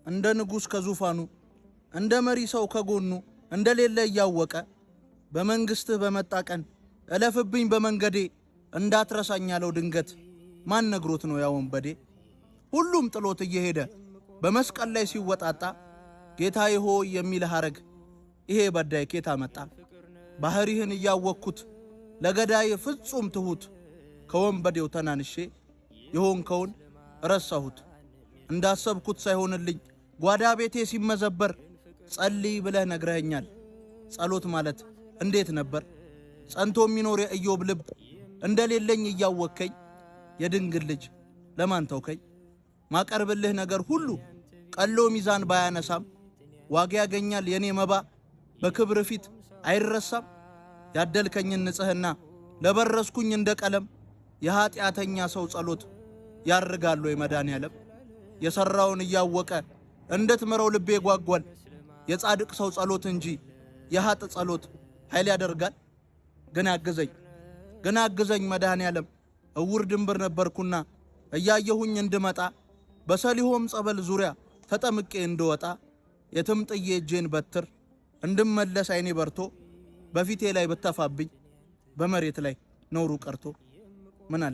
እንደ ንጉስ ከዙፋኑ እንደ መሪ ሰው ከጎኑ እንደሌለ ያወቀ በመንግስትህ በመጣ ቀን እለፍብኝ በመንገዴ እንዳትረሳኝ ያለው ድንገት ማን ነግሮት ነው ያ ወንበዴ? ሁሉም ጥሎት እየሄደ በመስቀል ላይ ሲወጣጣ ጌታዬ ሆይ የሚል ሐረግ ይሄ በዳይ ኬታ መጣ? ባህሪህን እያወቅኩት ለገዳይ ፍጹም ትሁት ከወንበዴው ተናንሼ የሆንከውን ረሳሁት። እንዳሰብኩት ሳይሆንልኝ ጓዳ ቤቴ ሲመዘበር ጸልይ ብለህ ነግረኸኛል። ጸሎት ማለት እንዴት ነበር? ጸንቶ የሚኖር የኢዮብ ልብ እንደሌለኝ እያወከኝ የድንግል ልጅ ለማን ተውከኝ? ማቀርብልህ ነገር ሁሉ ቀሎ ሚዛን ባያነሳም ዋጋ ያገኛል የኔ መባ በክብር ፊት አይረሳም። ያደልከኝን ንጽህና ለበረስኩኝ እንደ ቀለም የኃጢአተኛ ሰው ጸሎት ያርጋል ወይ መድኃኔዓለም? የሰራውን እያወቀ እንድትምረው ልቤ ጓጓል። የጻድቅ ሰው ጸሎት እንጂ የኃጥ ጸሎት ኃይል ያደርጋል። ግን አግዘኝ መድኃኔዓለም። እውር ድንብር ነበርኩና እያየሁኝ እንድመጣ በሰሊሆም ጸበል ዙሪያ ተጠምቄ እንድወጣ የትም ጥዬ እጄን በትር እንድመለስ አይኔ በርቶ በፊቴ ላይ ብተፋብኝ በመሬት ላይ ነውሩ ቀርቶ ምን አለ